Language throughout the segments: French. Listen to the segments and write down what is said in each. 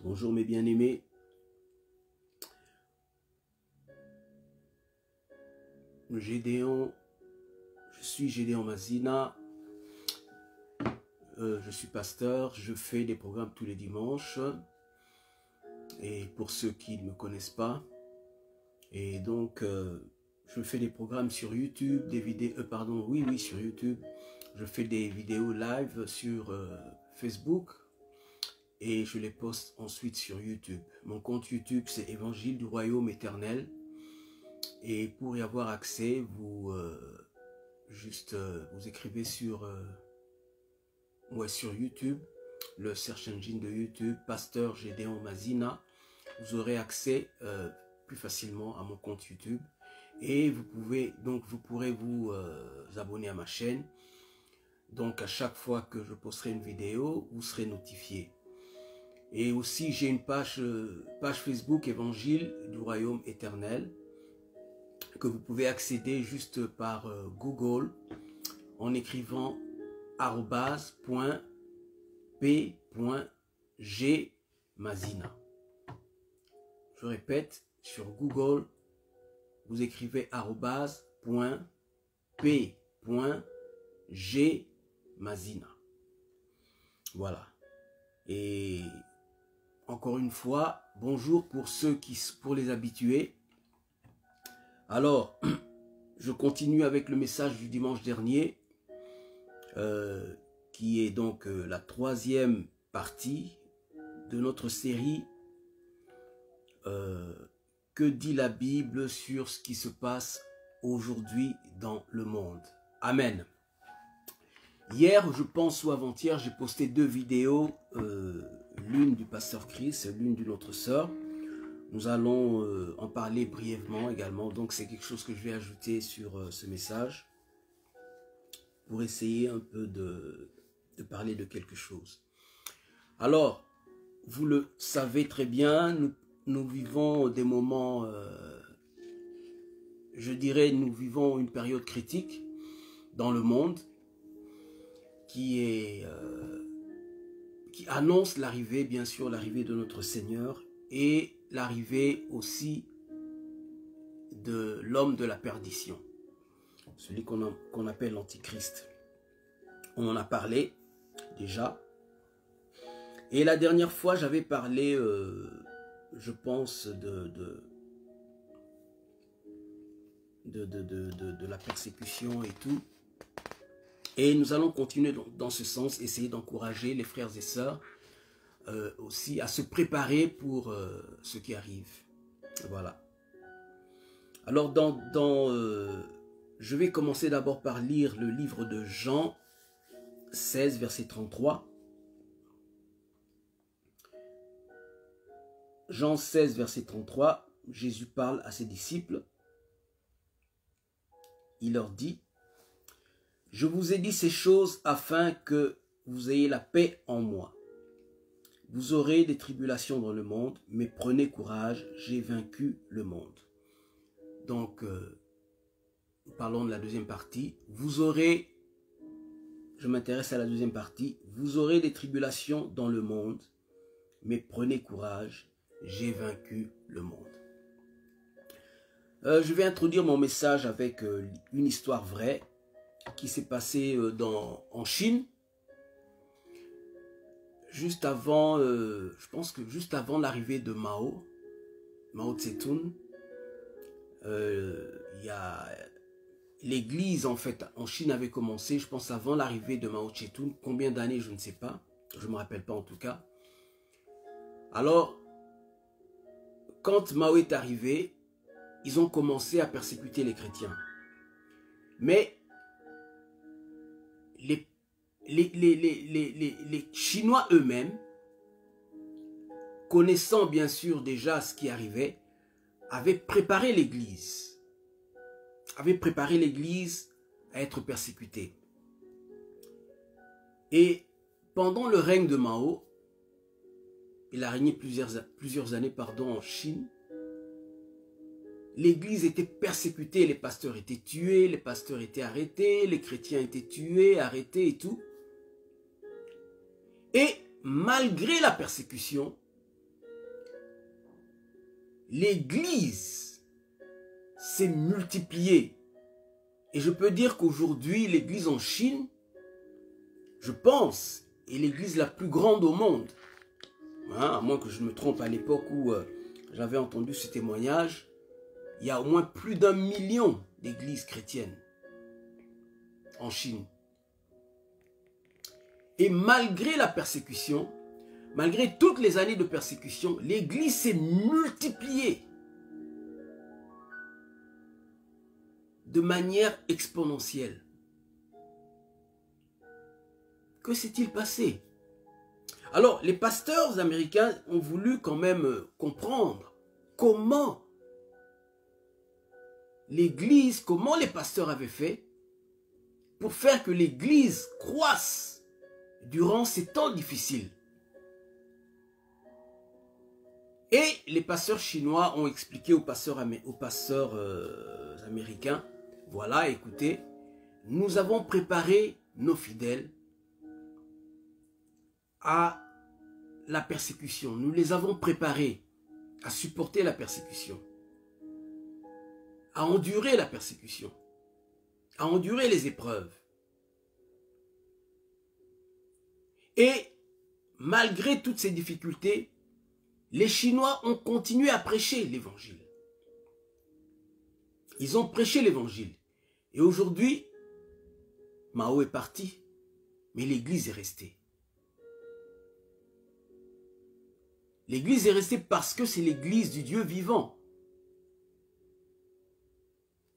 Bonjour mes bien-aimés. Gédéon, je suis Gédéon Mazina. Je suis pasteur, je fais des programmes tous les dimanches. Et pour ceux qui ne me connaissent pas, et donc je fais des programmes sur YouTube, des vidéos, oui, sur YouTube. Je fais des vidéos live sur Facebook et je les poste ensuite sur YouTube. Mon compte YouTube, c'est Évangile du Royaume Éternel. Et pour y avoir accès, vous vous écrivez sur YouTube, le search engine de YouTube, Pasteur Gédéon Mazina. Vous aurez accès plus facilement à mon compte YouTube. Et vous pourrez vous abonner à ma chaîne. Donc à chaque fois que je posterai une vidéo, vous serez notifié. Et aussi j'ai une page Facebook Évangile du Royaume Éternel que vous pouvez accéder juste par Google en écrivant @p.g.mazina. Je répète, sur Google, vous écrivez @p.g.mazina. Voilà. Et encore une fois, bonjour pour les habitués. Alors, je continue avec le message du dimanche dernier, qui est donc la troisième partie de notre série que dit la Bible sur ce qui se passe aujourd'hui dans le monde. Amen. Hier, je pense, ou avant-hier, j'ai posté 2 vidéos, l'une du pasteur Chris et l'une d'une autre sœur. Nous allons en parler brièvement également, donc c'est quelque chose que je vais ajouter sur ce message. pour essayer un peu de parler de quelque chose. Alors, vous le savez très bien, nous vivons des moments, je dirais, nous vivons une période critique dans le monde qui annonce l'arrivée, bien sûr, l'arrivée de notre Seigneur et l'arrivée aussi de l'homme de la perdition, celui qu'on appelle l'Antichrist. On en a parlé déjà. Et la dernière fois, j'avais parlé, je pense, de la persécution et tout. Et nous allons continuer dans ce sens, essayer d'encourager les frères et sœurs aussi à se préparer pour ce qui arrive. Voilà. Alors, je vais commencer d'abord par lire le livre de Jean 16, verset 33. Jean 16, verset 33, Jésus parle à ses disciples. Il leur dit, « Je vous ai dit ces choses afin que vous ayez la paix en moi. Vous aurez des tribulations dans le monde, mais prenez courage, j'ai vaincu le monde. » Donc, parlons de la deuxième partie. Vous aurez, je m'intéresse à la deuxième partie, vous aurez des tribulations dans le monde, mais prenez courage, j'ai vaincu le monde. Je vais introduire mon message avec une histoire vraie qui s'est passée en Chine. Juste avant, je pense que juste avant l'arrivée de Mao Tse-tung, l'église en fait en Chine avait commencé, je pense avant l'arrivée de Mao Tse-tung, combien d'années je ne sais pas, je ne me rappelle pas en tout cas. Alors, quand Mao est arrivé, ils ont commencé à persécuter les chrétiens. Mais les Chinois eux-mêmes, connaissant bien sûr déjà ce qui arrivait, avaient préparé l'Église. Avaient préparé l'Église à être persécutée. Et pendant le règne de Mao, il a régné plusieurs années en Chine, l'Église était persécutée, les pasteurs étaient tués, les pasteurs étaient arrêtés, les chrétiens étaient tués, arrêtés et tout. Et malgré la persécution, l'Église s'est multipliée. Et je peux dire qu'aujourd'hui, l'Église en Chine, je pense, est l'Église la plus grande au monde. Hein, à moins que je me trompe, à l'époque où j'avais entendu ce témoignage, il y a au moins plus d'1 million d'églises chrétiennes en Chine. Et malgré la persécution, malgré toutes les années de persécution, l'église s'est multipliée de manière exponentielle. Que s'est-il passé? Alors, les pasteurs américains ont voulu quand même comprendre comment l'église, comment les pasteurs avaient fait pour faire que l'église croisse durant ces temps difficiles. Et les pasteurs chinois ont expliqué aux pasteurs américains, voilà, écoutez, nous avons préparé nos fidèles à la persécution. Nous les avons préparés à supporter la persécution, à endurer la persécution, à endurer les épreuves. Et malgré toutes ces difficultés, les Chinois ont continué à prêcher l'évangile. Ils ont prêché l'évangile. Et aujourd'hui, Mao est parti, mais l'église est restée. L'église est restée parce que c'est l'église du Dieu vivant.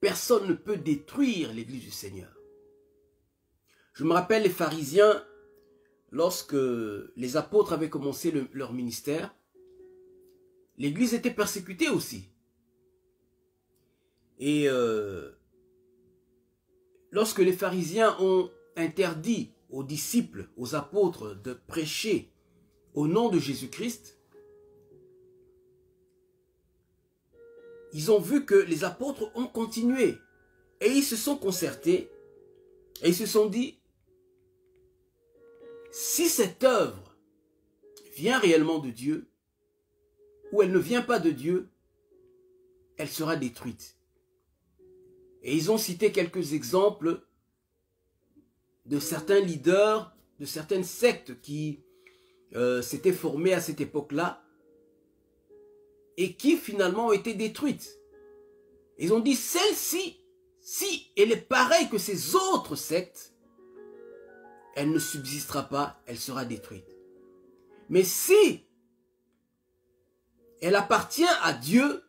Personne ne peut détruire l'église du Seigneur. Je me rappelle les pharisiens, lorsque les apôtres avaient commencé leur ministère, l'église était persécutée aussi. Et lorsque les pharisiens ont interdit aux disciples, aux apôtres de prêcher au nom de Jésus-Christ, ils ont vu que les apôtres ont continué et ils se sont concertés et ils se sont dit, si cette œuvre vient réellement de Dieu ou elle ne vient pas de Dieu, elle sera détruite. Et ils ont cité quelques exemples de certains leaders, de certaines sectes qui s'étaient formées à cette époque-là et qui finalement ont été détruites. Ils ont dit, celle-ci, si elle est pareille que ces autres sectes, elle ne subsistera pas, elle sera détruite. Mais si elle appartient à Dieu,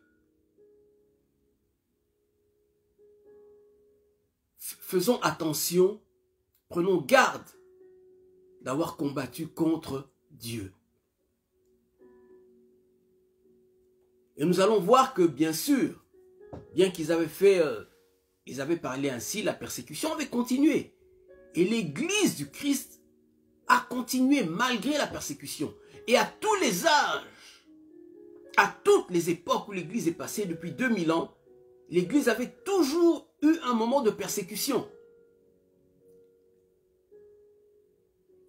faisons attention, prenons garde d'avoir combattu contre Dieu. Et nous allons voir que bien sûr, bien qu'ils avaient ils avaient parlé ainsi, la persécution avait continué. Et l'Église du Christ a continué malgré la persécution. Et à tous les âges, à toutes les époques où l'Église est passée depuis 2000 ans, l'Église avait toujours eu un moment de persécution.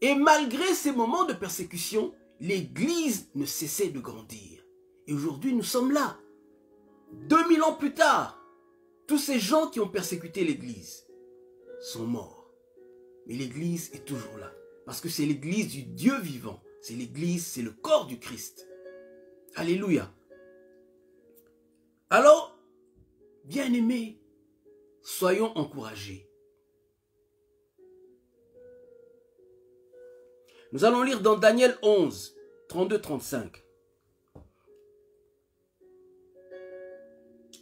Et malgré ces moments de persécution, l'Église ne cessait de grandir. Et aujourd'hui, nous sommes là. 2000 ans plus tard, tous ces gens qui ont persécuté l'Église sont morts. Mais l'Église est toujours là. Parce que c'est l'Église du Dieu vivant. C'est l'Église, c'est le corps du Christ. Alléluia. Alors, bien-aimés, soyons encouragés. Nous allons lire dans Daniel 11, 32-35.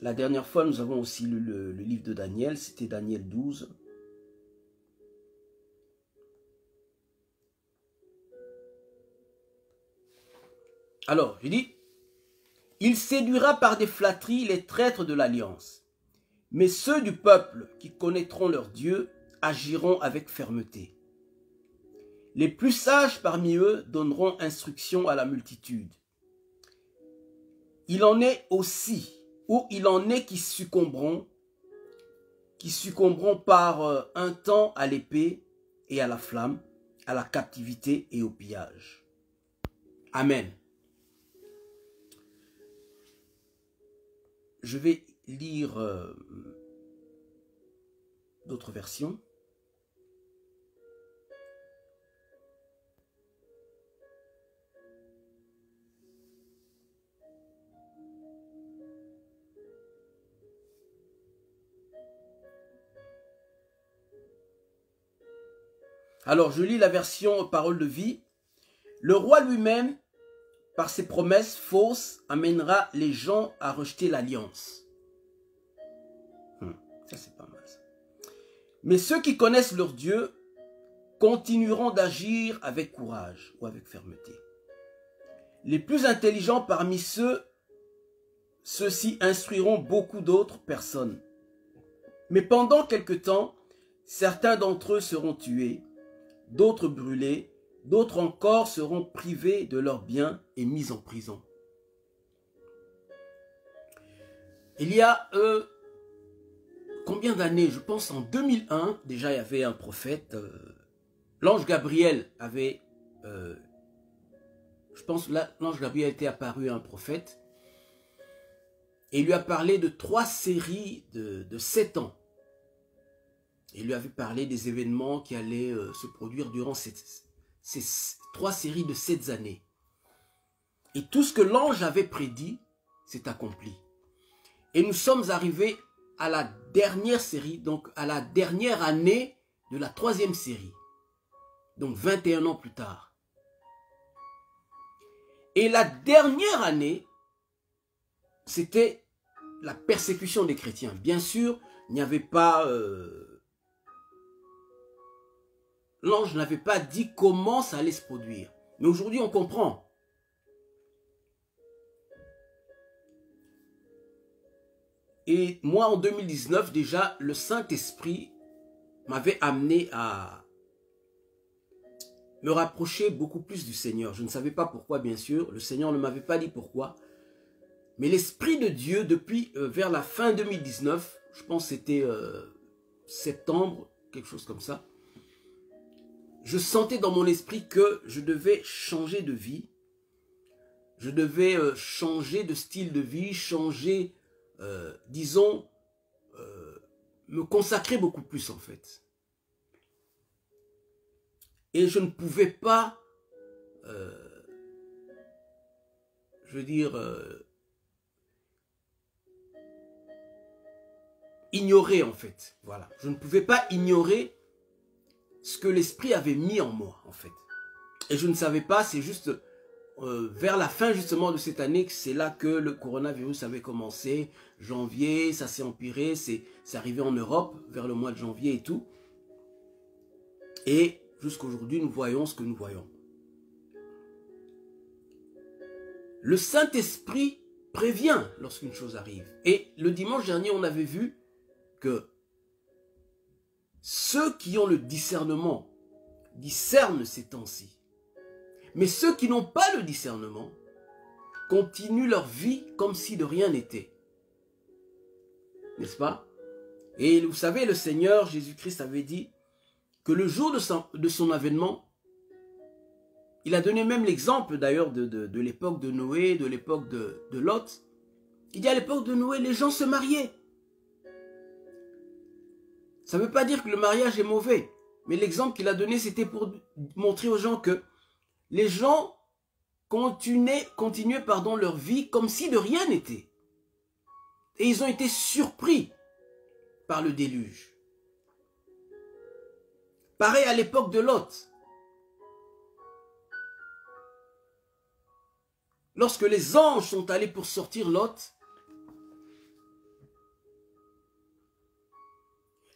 La dernière fois, nous avons aussi lu le livre de Daniel, c'était Daniel 12. Alors, je dis, il séduira par des flatteries les traîtres de l'alliance, mais ceux du peuple qui connaîtront leur Dieu agiront avec fermeté. Les plus sages parmi eux donneront instruction à la multitude. Il en est aussi, ou il en est qui succomberont par un temps à l'épée et à la flamme, à la captivité et au pillage. Amen. Je vais lire d'autres versions. Alors, je lis la version Parole de vie. Le roi lui-même, par ses promesses fausses, amènera les gens à rejeter l'alliance. Ça, c'est pas mal. Ça. Mais ceux qui connaissent leur Dieu continueront d'agir avec courage ou avec fermeté. Les plus intelligents parmi ceux-ci instruiront beaucoup d'autres personnes. Mais pendant quelque temps, certains d'entre eux seront tués, d'autres brûlés, d'autres encore seront privés de leurs biens et mis en prison. Il y a combien d'années? Je pense en 2001, déjà il y avait un prophète, l'ange Gabriel avait, je pense l'ange Gabriel était apparu à un prophète, et il lui a parlé de 3 séries de 7 ans. Il lui avait parlé des événements qui allaient se produire durant ces 3 séries de 7 années. Et tout ce que l'ange avait prédit s'est accompli. Et nous sommes arrivés à la dernière série, donc à la dernière année de la 3e série. Donc 21 ans plus tard. Et la dernière année, c'était la persécution des chrétiens. Bien sûr, il n'y avait pas... l'ange n'avait pas dit comment ça allait se produire. Mais aujourd'hui, on comprend. Et moi, en 2019, déjà, le Saint-Esprit m'avait amené à me rapprocher beaucoup plus du Seigneur. Je ne savais pas pourquoi, bien sûr. Le Seigneur ne m'avait pas dit pourquoi. Mais l'Esprit de Dieu, depuis vers la fin 2019, je pense que c'était septembre, quelque chose comme ça, je sentais dans mon esprit que je devais changer de vie. Je devais changer de style de vie, changer, disons, me consacrer beaucoup plus en fait. Et je ne pouvais pas, je veux dire, ignorer en fait. Voilà. Je ne pouvais pas ignorer ce que l'Esprit avait mis en moi en fait. Et je ne savais pas, c'est juste vers la fin justement de cette année que c'est là que le coronavirus avait commencé. Janvier, ça s'est empiré, c'est arrivé en Europe vers le mois de janvier et tout. Et jusqu'à aujourd'hui, nous voyons ce que nous voyons. Le Saint-Esprit prévient lorsqu'une chose arrive. Et le dimanche dernier, on avait vu que ceux qui ont le discernement discernent ces temps-ci. Mais ceux qui n'ont pas le discernement continuent leur vie comme si de rien n'était. N'est-ce pas? Et vous savez, le Seigneur Jésus-Christ avait dit que le jour de son avènement, il a donné même l'exemple d'ailleurs de l'époque de Noé, de l'époque de Lot. Il dit à l'époque de Noé, les gens se mariaient. Ça ne veut pas dire que le mariage est mauvais. Mais l'exemple qu'il a donné, c'était pour montrer aux gens que les gens continuaient leur vie comme si de rien n'était. Et ils ont été surpris par le déluge. Pareil à l'époque de Lot. Lorsque les anges sont allés pour sortir Lot,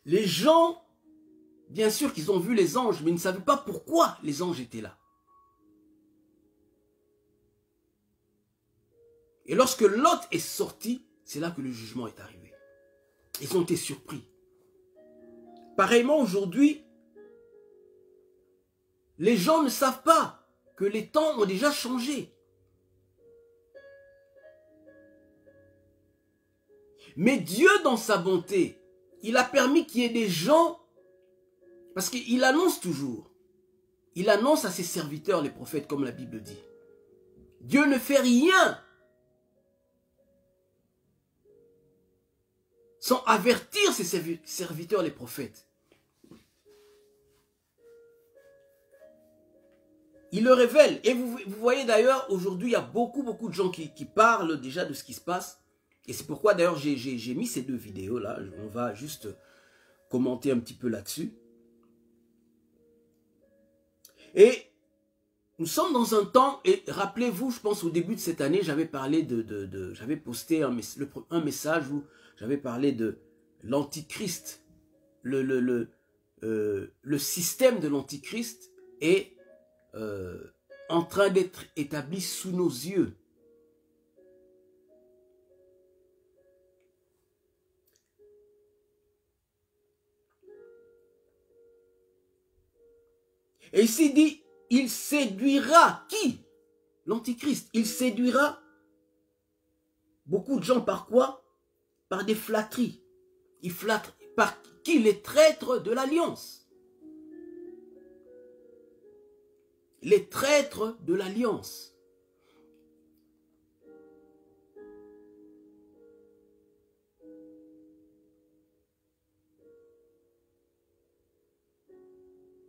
les gens, bien sûr qu'ils ont vu les anges, mais ils ne savaient pas pourquoi les anges étaient là. Et lorsque Lot est sorti, c'est là que le jugement est arrivé. Ils ont été surpris. Pareillement aujourd'hui, les gens ne savent pas que les temps ont déjà changé. Mais Dieu, dans sa bonté, il a permis qu'il y ait des gens, parce qu'il annonce toujours, il annonce à ses serviteurs, les prophètes, comme la Bible dit. Dieu ne fait rien sans avertir ses serviteurs, les prophètes. Il le révèle. Et vous voyez d'ailleurs, aujourd'hui, il y a beaucoup de gens qui parlent déjà de ce qui se passe. Et c'est pourquoi d'ailleurs j'ai mis ces deux vidéos là. On va juste commenter un petit peu là-dessus. Et nous sommes dans un temps, et rappelez-vous, je pense au début de cette année, j'avais parlé j'avais posté un message où j'avais parlé de l'antichrist. Le système de l'antichrist est en train d'être établi sous nos yeux. Et ici dit, il séduira qui? L'antichrist. Il séduira beaucoup de gens par quoi? Par des flatteries. Il flatte par qui? Les traîtres de l'alliance. Les traîtres de l'alliance.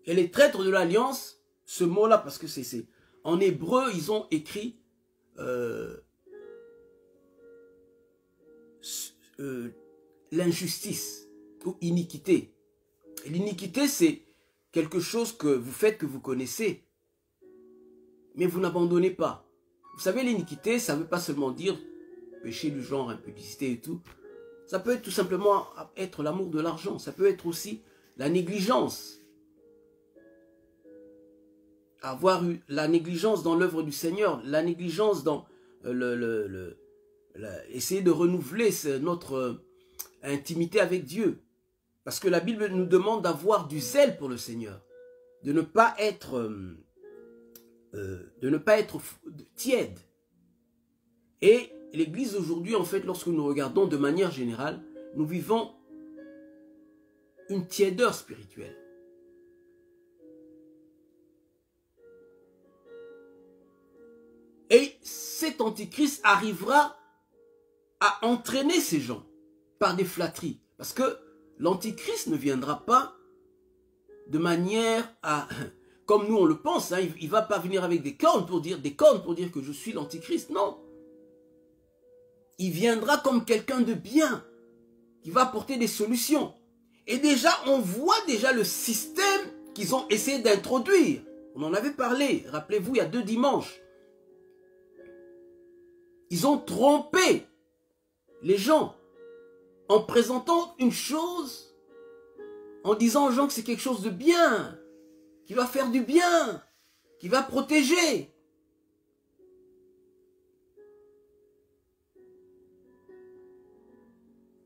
Et les traîtres de l'alliance, ce mot-là, parce que c'est... En hébreu, ils ont écrit l'injustice ou iniquité. Et l'iniquité, c'est quelque chose que vous faites, que vous connaissez, mais vous n'abandonnez pas. Vous savez, l'iniquité, ça ne veut pas seulement dire péché du genre, impudicité et tout. Ça peut être tout simplement être l'amour de l'argent. Ça peut être aussi la négligence. Avoir eu la négligence dans l'œuvre du Seigneur, la négligence dans essayer de renouveler notre intimité avec Dieu. Parce que la Bible nous demande d'avoir du zèle pour le Seigneur. De ne pas être de ne pas être tiède. Et l'Église aujourd'hui, en fait, lorsque nous regardons de manière générale, nous vivons une tiédeur spirituelle. Et cet antichrist arrivera à entraîner ces gens par des flatteries. Parce que l'antichrist ne viendra pas de manière à... Comme nous on le pense, hein, il ne va pas venir avec des cornes pour dire que je suis l'antichrist. Non. Il viendra comme quelqu'un de bien, qui va apporter des solutions. Et déjà, on voit déjà le système qu'ils ont essayé d'introduire. On en avait parlé, rappelez-vous, il y a 2 dimanches. Ils ont trompé les gens en présentant une chose, en disant aux gens que c'est quelque chose de bien, qui va faire du bien, qui va protéger.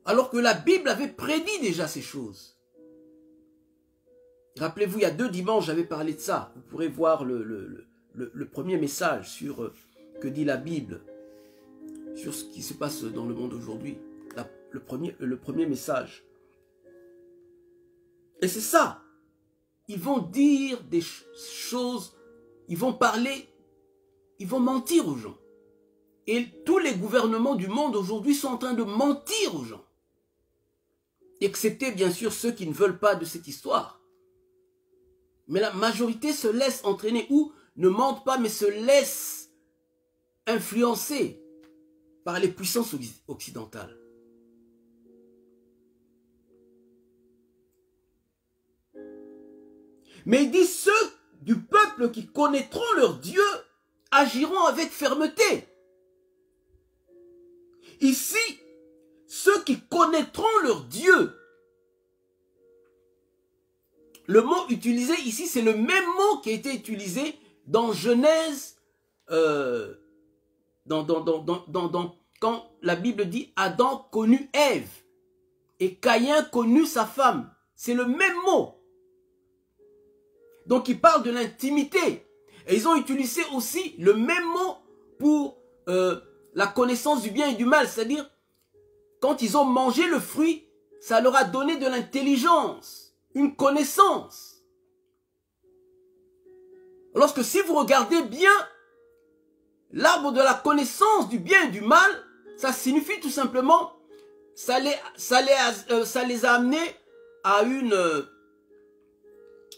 Alors que la Bible avait prédit déjà ces choses. Rappelez-vous, il y a 2 dimanches, j'avais parlé de ça. Vous pourrez voir le premier message sur que dit la Bible, sur ce qui se passe dans le monde aujourd'hui. Le premier message. Et c'est ça. Ils vont dire des choses, ils vont parler, ils vont mentir aux gens. Et tous les gouvernements du monde aujourd'hui sont en train de mentir aux gens. Excepté bien sûr ceux qui ne veulent pas de cette histoire. Mais la majorité se laisse entraîner ou ne mentent pas mais se laisse influencer par les puissances occidentales. Mais il dit ceux du peuple qui connaîtront leur Dieu agiront avec fermeté. Ici, ceux qui connaîtront leur Dieu. Le mot utilisé ici, c'est le même mot qui a été utilisé dans Genèse, quand la Bible dit Adam connut Ève et Caïn connut sa femme. C'est le même mot. Donc, il parle de l'intimité. Et ils ont utilisé aussi le même mot pour la connaissance du bien et du mal. C'est-à-dire, quand ils ont mangé le fruit, ça leur a donné de l'intelligence, une connaissance. Lorsque si vous regardez bien, l'arbre de la connaissance du bien et du mal, ça signifie tout simplement, ça les a amenés à une...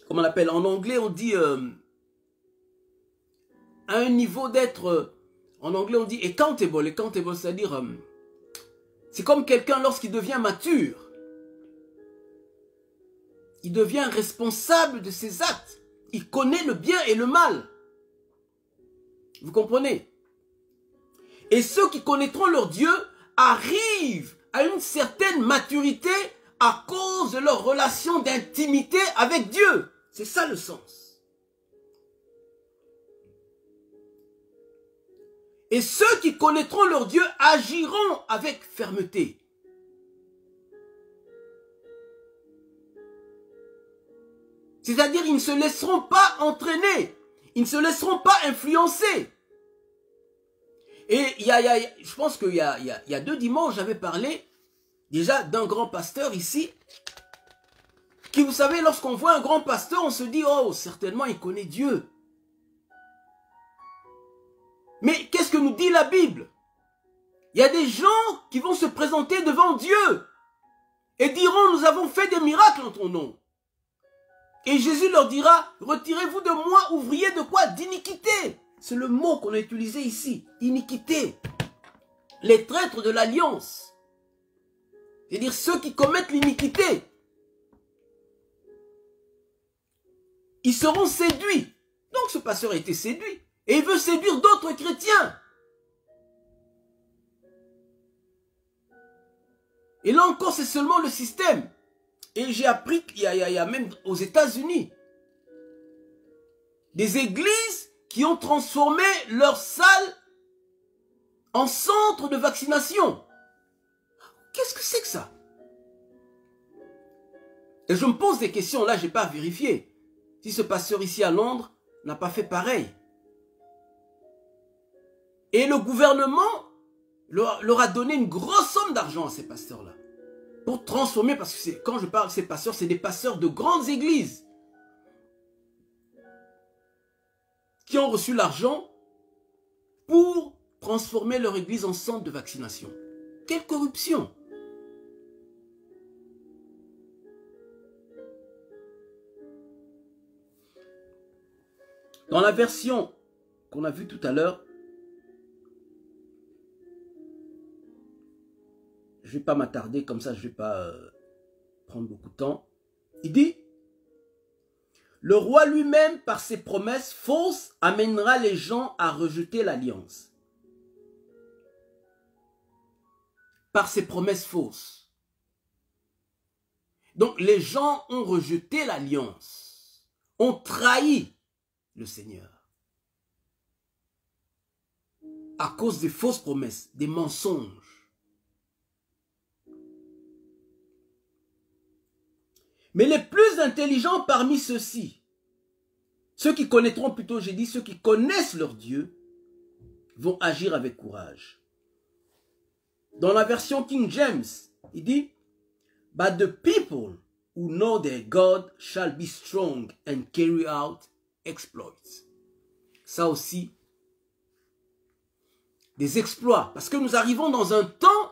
comment on appelle, en anglais on dit à un niveau d'être, en anglais on dit accountable, c'est-à-dire c'est comme quelqu'un lorsqu'il devient mature, il devient responsable de ses actes, il connaît le bien et le mal, vous comprenez? Et ceux qui connaîtront leur Dieu arrivent à une certaine maturité à cause de leur relation d'intimité avec Dieu. C'est ça le sens. Et ceux qui connaîtront leur Dieu agiront avec fermeté. C'est-à-dire, ils ne se laisseront pas entraîner. Ils ne se laisseront pas influencer. Et je pense qu'il y a 2 dimanches, j'avais parlé déjà d'un grand pasteur ici, qui, vous savez, lorsqu'on voit un grand pasteur, on se dit, oh, certainement, il connaît Dieu. Mais qu'est-ce que nous dit la Bible? Il y a des gens qui vont se présenter devant Dieu et diront, nous avons fait des miracles en ton nom. Et Jésus leur dira, retirez-vous de moi, ouvriers de quoi? D'iniquité. C'est le mot qu'on a utilisé ici, iniquité. Les traîtres de l'alliance. C'est-à-dire ceux qui commettent l'iniquité. Ils seront séduits. Donc ce pasteur a été séduit. Et il veut séduire d'autres chrétiens. Et là encore, c'est seulement le système. Et j'ai appris qu'il y a même aux États-Unis des églises qui ont transformé leur salle en centre de vaccination. Qu'est-ce que c'est que ça? Et je me pose des questions, là je n'ai pas vérifié. Si ce pasteur ici à Londres n'a pas fait pareil. Et le gouvernement leur a donné une grosse somme d'argent à ces pasteurs-là. Pour transformer, parce que quand je parle de ces pasteurs, c'est des pasteurs de grandes églises qui ont reçu l'argent pour transformer leur église en centre de vaccination. Quelle corruption! Dans la version qu'on a vue tout à l'heure, je ne vais pas m'attarder comme ça, je ne vais pas prendre beaucoup de temps. Il dit, le roi lui-même, par ses promesses fausses, amènera les gens à rejeter l'alliance. Par ses promesses fausses. Donc les gens ont rejeté l'alliance, ont trahi le Seigneur. À cause des fausses promesses, des mensonges. Mais les plus intelligents parmi ceux-ci, ceux qui connaîtront plutôt, j'ai dit, ceux qui connaissent leur Dieu, vont agir avec courage. Dans la version King James, il dit, but the people who know their God shall be strong and carry out exploits. Ça aussi, des exploits. Parce que nous arrivons dans un temps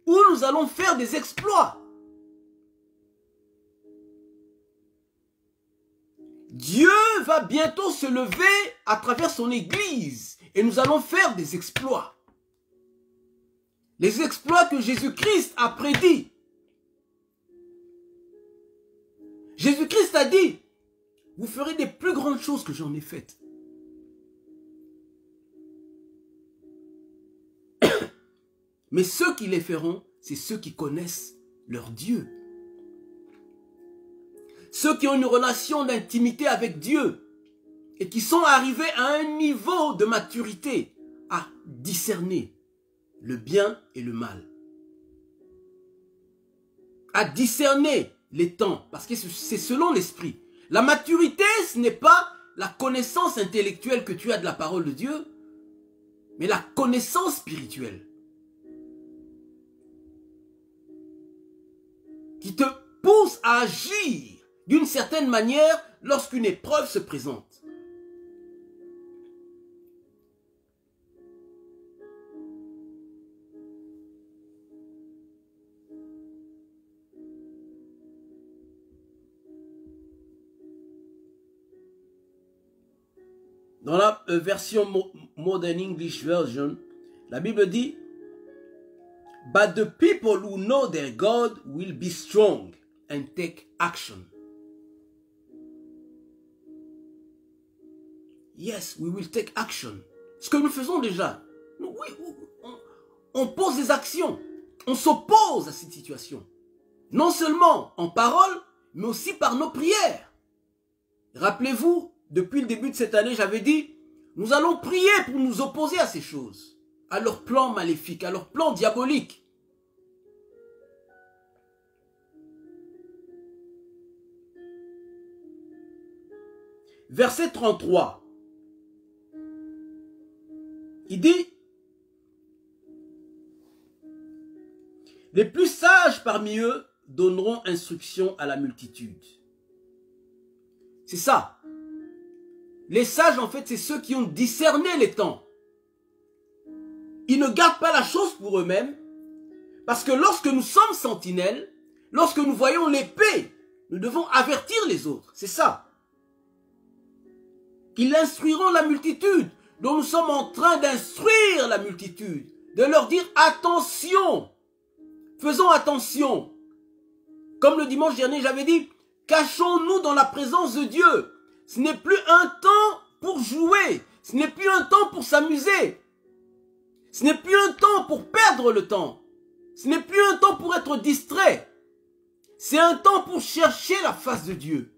où nous allons faire des exploits. Dieu va bientôt se lever à travers son église et nous allons faire des exploits. Les exploits que Jésus-Christ a prédits. Jésus-Christ a dit, vous ferez des plus grandes choses que j'en ai faites. Mais ceux qui les feront, c'est ceux qui connaissent leur Dieu. Ceux qui ont une relation d'intimité avec Dieu et qui sont arrivés à un niveau de maturité à discerner le bien et le mal. À discerner les temps, parce que c'est selon l'esprit. La maturité, ce n'est pas la connaissance intellectuelle que tu as de la parole de Dieu, mais la connaissance spirituelle. Qui te pousse à agir d'une certaine manière lorsqu'une épreuve se présente. Dans la version Modern English Version, la Bible dit, but the people who know their God will be strong and take action. Yes, we will take action. Ce que nous faisons déjà. Oui, on pose des actions. On s'oppose à cette situation. Non seulement en parole, mais aussi par nos prières. Rappelez-vous, depuis le début de cette année, j'avais dit, nous allons prier pour nous opposer à ces choses, à leurs plans maléfiques, à leurs plans diaboliques. Verset 33. Il dit, les plus sages parmi eux donneront instruction à la multitude. C'est ça. Les sages, en fait, c'est ceux qui ont discerné les temps. Ils ne gardent pas la chose pour eux-mêmes, parce que lorsque nous sommes sentinelles, lorsque nous voyons l'épée, nous devons avertir les autres. C'est ça. Ils instruiront la multitude, dont nous sommes en train d'instruire la multitude, de leur dire attention, faisons attention. Comme le dimanche dernier, j'avais dit, cachons-nous dans la présence de Dieu. Ce n'est plus un temps pour jouer, ce n'est plus un temps pour s'amuser, ce n'est plus un temps pour perdre le temps, ce n'est plus un temps pour être distrait, c'est un temps pour chercher la face de Dieu,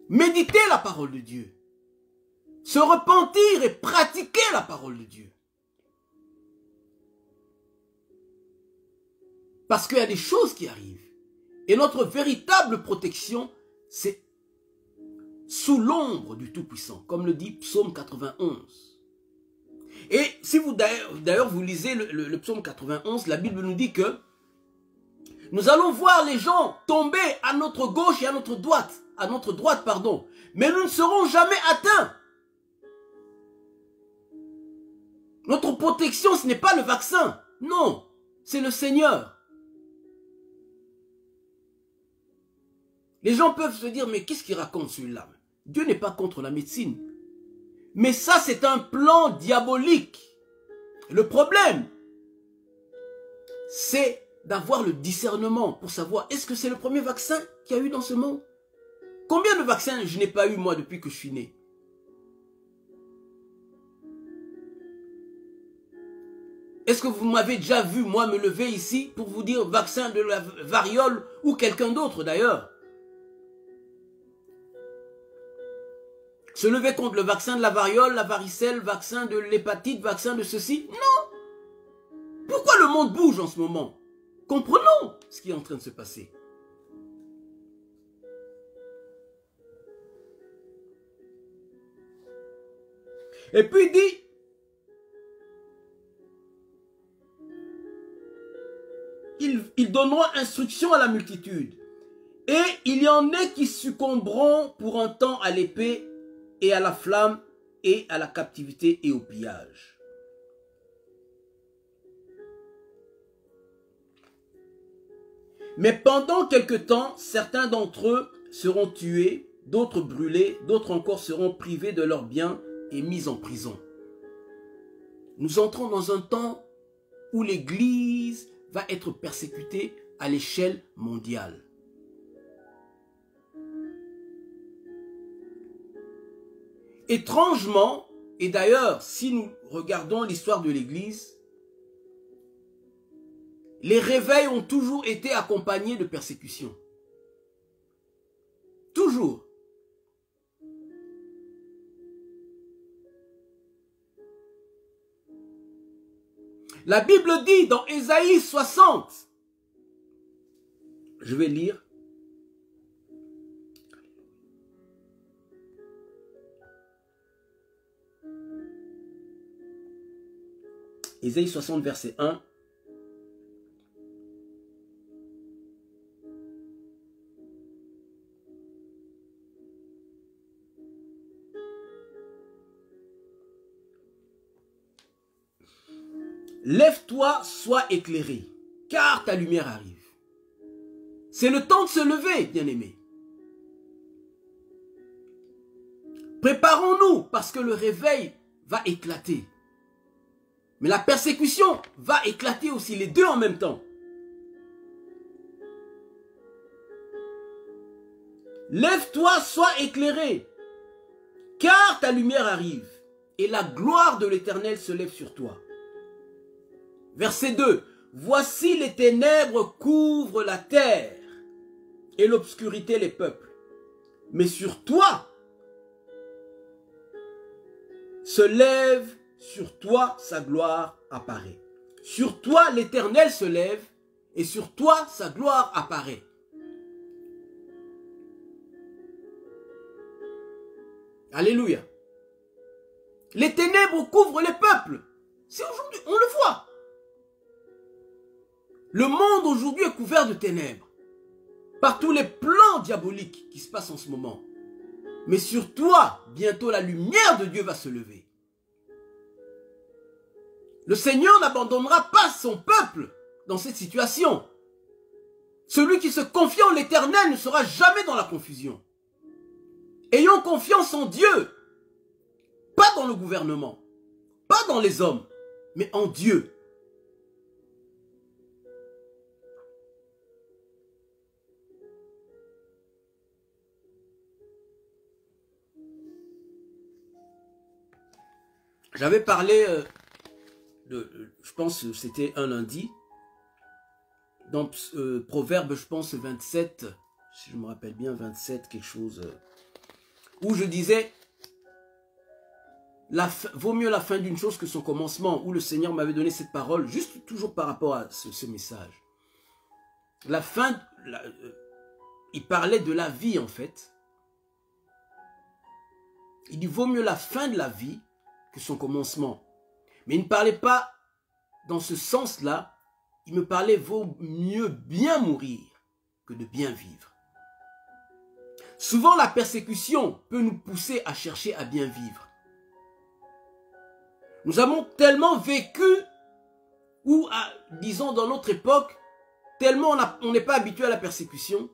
méditer la parole de Dieu, se repentir et pratiquer la parole de Dieu. Parce qu'il y a des choses qui arrivent. Et notre véritable protection, c'est sous l'ombre du Tout-Puissant, comme le dit Psaume 91. Et si vous d'ailleurs vous lisez le psaume 91, la Bible nous dit que nous allons voir les gens tomber à notre gauche et à notre droite, pardon, mais nous ne serons jamais atteints. Notre protection, ce n'est pas le vaccin, non, c'est le Seigneur. Les gens peuvent se dire, mais qu'est-ce qu'il raconte celui-là? Dieu n'est pas contre la médecine. Mais ça, c'est un plan diabolique. Le problème, c'est d'avoir le discernement pour savoir, est-ce que c'est le premier vaccin qu'il y a eu dans ce monde? Combien de vaccins je n'ai pas eu, moi, depuis que je suis né? Est-ce que vous m'avez déjà vu, moi, me lever ici pour vous dire vaccin de la variole ou quelqu'un d'autre, d'ailleurs? Se lever contre le vaccin de la variole, la varicelle, vaccin de l'hépatite, vaccin de ceci? Non! Pourquoi le monde bouge en ce moment? Comprenons ce qui est en train de se passer. Et puis il dit, ils donneront instruction à la multitude. Et il y en a qui succomberont pour un temps à l'épée et à la flamme et à la captivité et au pillage. Mais pendant quelque temps, certains d'entre eux seront tués, d'autres brûlés, d'autres encore seront privés de leurs biens et mis en prison. Nous entrons dans un temps où l'Église va être persécutée à l'échelle mondiale. Étrangement, et d'ailleurs, si nous regardons l'histoire de l'Église, les réveils ont toujours été accompagnés de persécutions. Toujours. La Bible dit dans Ésaïe 60, je vais lire, Ésaïe 60, verset 1. Lève-toi, sois éclairé, car ta lumière arrive. C'est le temps de se lever, bien-aimés. Préparons-nous, parce que le réveil va éclater. Mais la persécution va éclater aussi, les deux en même temps. Lève-toi, sois éclairé, car ta lumière arrive, et la gloire de l'Éternel se lève sur toi. Verset 2. Voici les ténèbres couvrent la terre, et l'obscurité les peuples. Mais sur toi se lève, sur toi sa gloire apparaît. Sur toi l'Éternel se lève, et sur toi sa gloire apparaît. Alléluia. Les ténèbres couvrent les peuples. C'est aujourd'hui, on le voit. Le monde aujourd'hui est couvert de ténèbres. Par tous les plans diaboliques qui se passent en ce moment. Mais sur toi, bientôt la lumière de Dieu va se lever. Le Seigneur n'abandonnera pas son peuple dans cette situation. Celui qui se confie en l'Éternel ne sera jamais dans la confusion. Ayons confiance en Dieu. Pas dans le gouvernement. Pas dans les hommes. Mais en Dieu. J'avais parlé, je pense que c'était un lundi, dans Proverbe, je pense 27, si je me rappelle bien, 27, quelque chose, où je disais, vaut mieux la fin d'une chose que son commencement, où le Seigneur m'avait donné cette parole, juste toujours par rapport à ce message. La fin, il parlait de la vie en fait. Il dit, vaut mieux la fin de la vie que son commencement. Mais il ne parlait pas dans ce sens-là. Il me parlait, vaut mieux bien mourir que de bien vivre. Souvent, la persécution peut nous pousser à chercher à bien vivre. Nous avons tellement vécu, ou disons dans notre époque, tellement on n'est pas habitué à la persécution.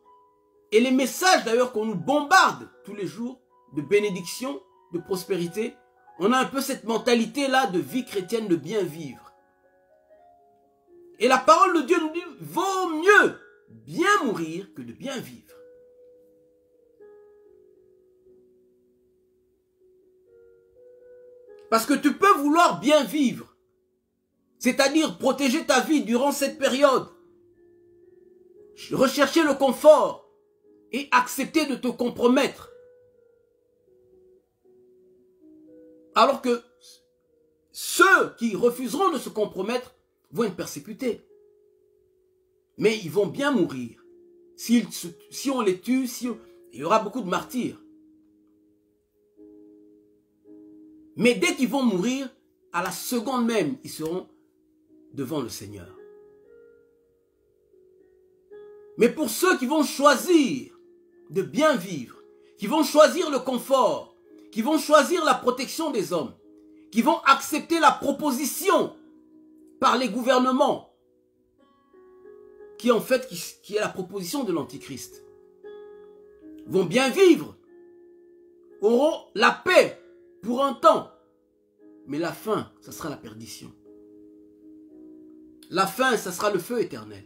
Et les messages d'ailleurs qu'on nous bombarde tous les jours, de bénédiction, de prospérité, on a un peu cette mentalité-là de vie chrétienne, de bien vivre. Et la parole de Dieu nous dit, vaut mieux bien mourir que de bien vivre. Parce que tu peux vouloir bien vivre, c'est-à-dire protéger ta vie durant cette période, rechercher le confort et accepter de te compromettre. Alors que ceux qui refuseront de se compromettre vont être persécutés. Mais ils vont bien mourir. Si on les tue, il y aura beaucoup de martyrs. Mais dès qu'ils vont mourir, à la seconde même, ils seront devant le Seigneur. Mais pour ceux qui vont choisir de bien vivre, qui vont choisir le confort, qui vont choisir la protection des hommes, qui vont accepter la proposition par les gouvernements, qui en fait qui est la proposition de l'Antichrist, vont bien vivre, auront la paix pour un temps, mais la fin, ça sera la perdition. La fin, ça sera le feu éternel.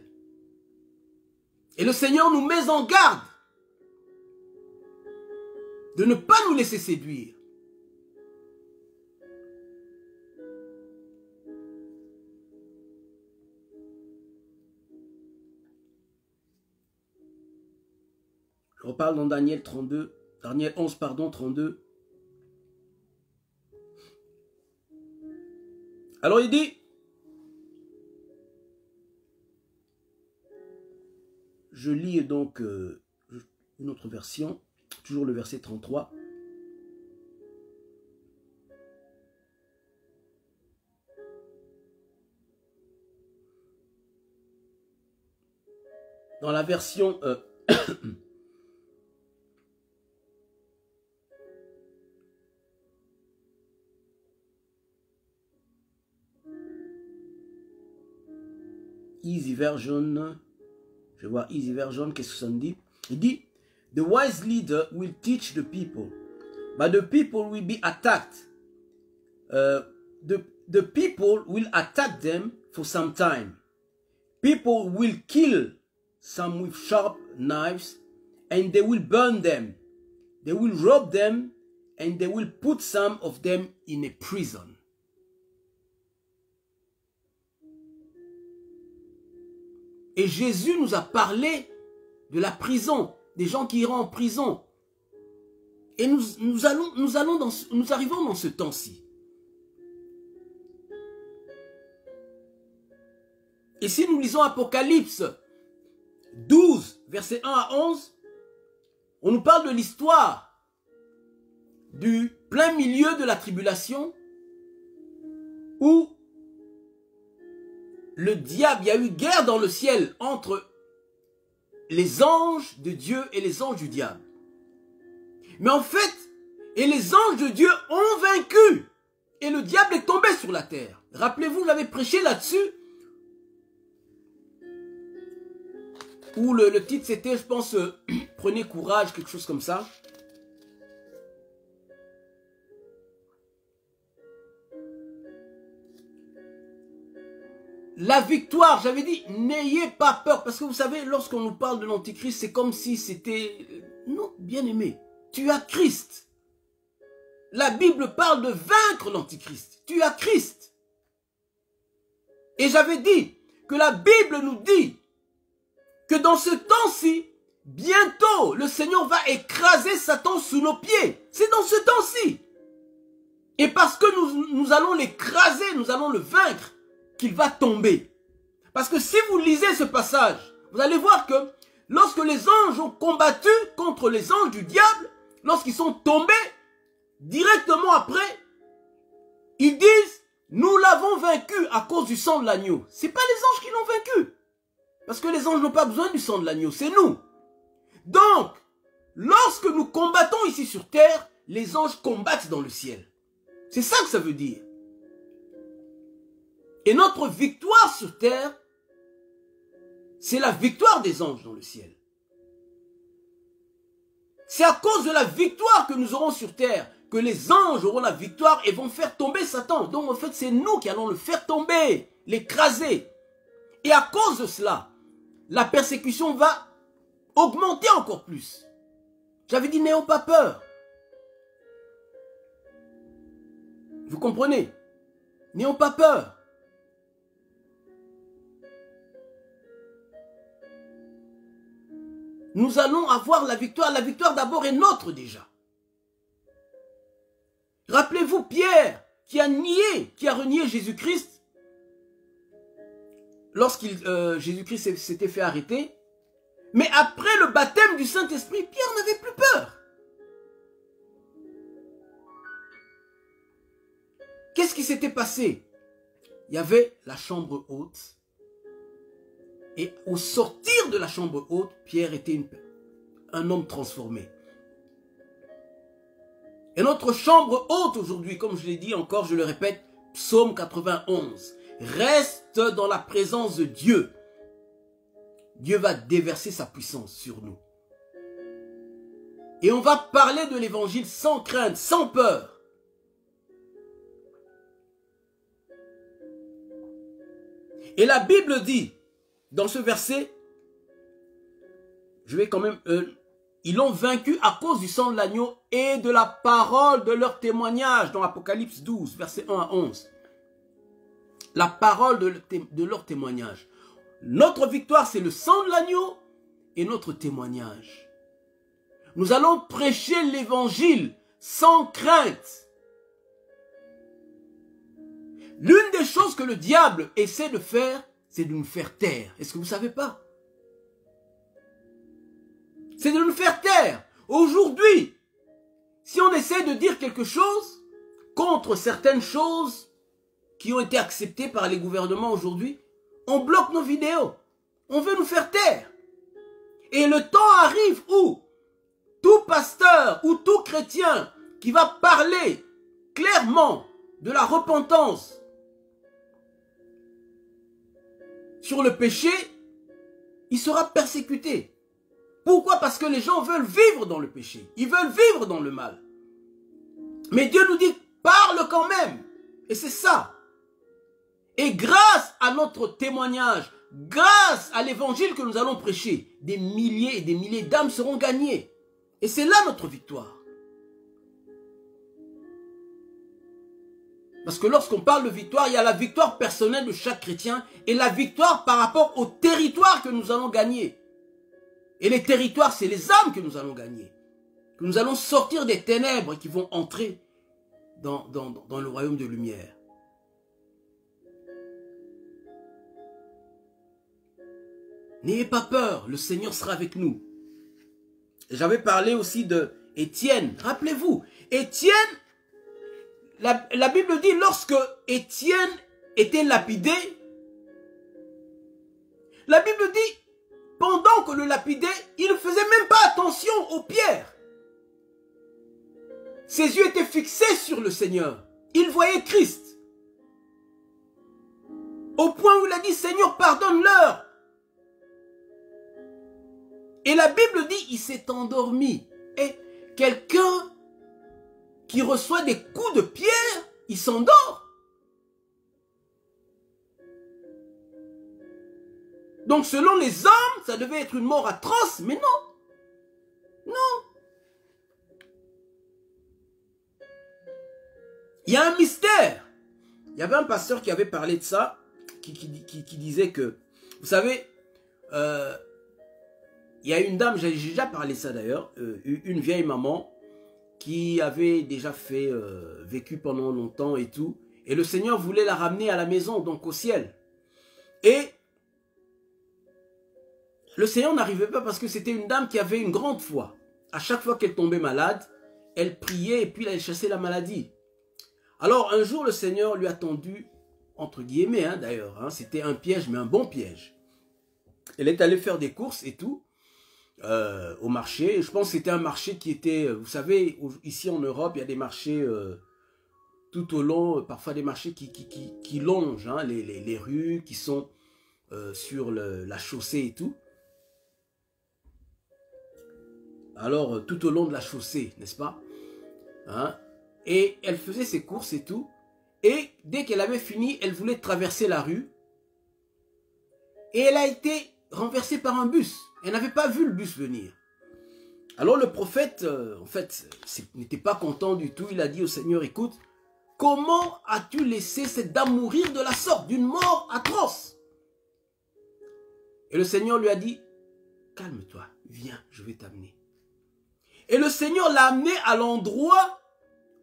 Et le Seigneur nous met en garde de ne pas nous laisser séduire. Je reparle dans Daniel 11, 32. Alors il dit, je lis donc une autre version, toujours le verset 33. Dans la version Easy Version, je vois Easy Version, qu'est-ce que ça me dit? Il dit, the wise leader will teach the people, but the people will be attacked. The people will attack them for some time. People will kill some with sharp knives, and they will burn them. They will rob them, and they will put some of them in a prison. Et Jésus nous a parlé de la prison, des gens qui iront en prison. Et nous arrivons dans ce temps-ci. Et si nous lisons Apocalypse 12, versets 1 à 11, on nous parle de l'histoire du plein milieu de la tribulation où le diable, il y a eu guerre dans le ciel entre les anges de Dieu et les anges du diable. Mais en fait, et les anges de Dieu ont vaincu. Et le diable est tombé sur la terre. Rappelez-vous, j'avais prêché là-dessus. Où le titre c'était, je pense, prenez courage, quelque chose comme ça. La victoire, j'avais dit, n'ayez pas peur. Parce que vous savez, lorsqu'on nous parle de l'Antichrist, c'est comme si c'était... Non, bien aimé, tu as Christ. La Bible parle de vaincre l'Antichrist. Tu as Christ. Et j'avais dit que la Bible nous dit que dans ce temps-ci, bientôt, le Seigneur va écraser Satan sous nos pieds. C'est dans ce temps-ci. Et parce que nous allons l'écraser, nous allons le vaincre, qu'il va tomber. Parce que si vous lisez ce passage, vous allez voir que lorsque les anges ont combattu contre les anges du diable, lorsqu'ils sont tombés, directement après, ils disent, Nous l'avons vaincu à cause du sang de l'agneau. Ce n'est pas les anges qui l'ont vaincu. Parce que les anges n'ont pas besoin du sang de l'agneau, c'est nous. Donc, lorsque nous combattons ici sur terre, les anges combattent dans le ciel. C'est ça que ça veut dire. Et notre victoire sur terre, c'est la victoire des anges dans le ciel. C'est à cause de la victoire que nous aurons sur terre que les anges auront la victoire et vont faire tomber Satan. Donc en fait, c'est nous qui allons le faire tomber, l'écraser. Et à cause de cela, la persécution va augmenter encore plus. J'avais dit, n'ayons pas peur. Vous comprenez? N'ayons pas peur. Nous allons avoir la victoire. La victoire d'abord est nôtre déjà. Rappelez-vous Pierre qui a renié Jésus-Christ lorsqu'il Jésus-Christ s'était fait arrêter. Mais après le baptême du Saint-Esprit, Pierre n'avait plus peur. Qu'est-ce qui s'était passé? Il y avait la chambre haute. Et au sortir de la chambre haute, Pierre était un homme transformé. Et notre chambre haute aujourd'hui, comme je l'ai dit encore, je le répète, Psaume 91, reste dans la présence de Dieu. Dieu va déverser sa puissance sur nous. Et on va parler de l'évangile sans crainte, sans peur. Et la Bible dit, dans ce verset, je vais quand même... ils l'ont vaincu à cause du sang de l'agneau et de la parole de leur témoignage, dans Apocalypse 12, versets 1 à 11. La parole de leur témoignage. Notre victoire, c'est le sang de l'agneau et notre témoignage. Nous allons prêcher l'évangile sans crainte. L'une des choses que le diable essaie de faire, c'est de nous faire taire. Est-ce que vous ne savez pas? C'est de nous faire taire. Aujourd'hui, si on essaie de dire quelque chose contre certaines choses qui ont été acceptées par les gouvernements aujourd'hui, on bloque nos vidéos. On veut nous faire taire. Et le temps arrive où tout pasteur ou tout chrétien qui va parler clairement de la repentance sur le péché, il sera persécuté. Pourquoi? Parce que les gens veulent vivre dans le péché. Ils veulent vivre dans le mal. Mais Dieu nous dit, parle quand même. Et c'est ça. Et grâce à notre témoignage, grâce à l'évangile que nous allons prêcher, des milliers et des milliers d'âmes seront gagnées. Et c'est là notre victoire. Parce que lorsqu'on parle de victoire, il y a la victoire personnelle de chaque chrétien et la victoire par rapport au territoire que nous allons gagner. Et les territoires, c'est les âmes que nous allons gagner. Que nous allons sortir des ténèbres qui vont entrer dans le royaume de lumière. N'ayez pas peur, le Seigneur sera avec nous. J'avais parlé aussi de Étienne. Rappelez-vous, Étienne, la Bible dit, lorsque Étienne était lapidé, la Bible dit, pendant que le lapidait, il ne faisait même pas attention aux pierres. Ses yeux étaient fixés sur le Seigneur. Il voyait Christ. Au point où il a dit, Seigneur, pardonne-leur. Et la Bible dit, il s'est endormi. Et quelqu'un qui reçoit des coups de pierre, il s'endort. Donc selon les hommes, ça devait être une mort atroce, mais non. Non. Il y a un mystère. Il y avait un pasteur qui avait parlé de ça, qui disait que, vous savez, il y a une dame, j'ai déjà parlé de ça d'ailleurs, une vieille maman qui avait déjà vécu pendant longtemps et tout, et le Seigneur voulait la ramener à la maison, donc au ciel. Et le Seigneur n'arrivait pas parce que c'était une dame qui avait une grande foi. À chaque fois qu'elle tombait malade, elle priait et puis elle chassait la maladie. Alors un jour le Seigneur lui a tendu, entre guillemets hein, d'ailleurs, hein, c'était un piège mais un bon piège. Elle est allée faire des courses et tout, au marché. Je pense que c'était un marché qui était, vous savez, ici en Europe, il y a des marchés tout au long, parfois des marchés qui longent hein, les rues, qui sont sur la chaussée et tout. Alors, tout au long de la chaussée, n'est-ce pas hein? Et elle faisait ses courses et tout. Et dès qu'elle avait fini, elle voulait traverser la rue. Et elle a été renversée par un bus. Elle n'avait pas vu le bus venir. Alors le prophète, en fait, n'était pas content du tout. Il a dit au Seigneur, écoute, comment as-tu laissé cette dame mourir de la sorte, d'une mort atroce? Et le Seigneur lui a dit, calme-toi, viens, je vais t'amener. Et le Seigneur l'a amené à l'endroit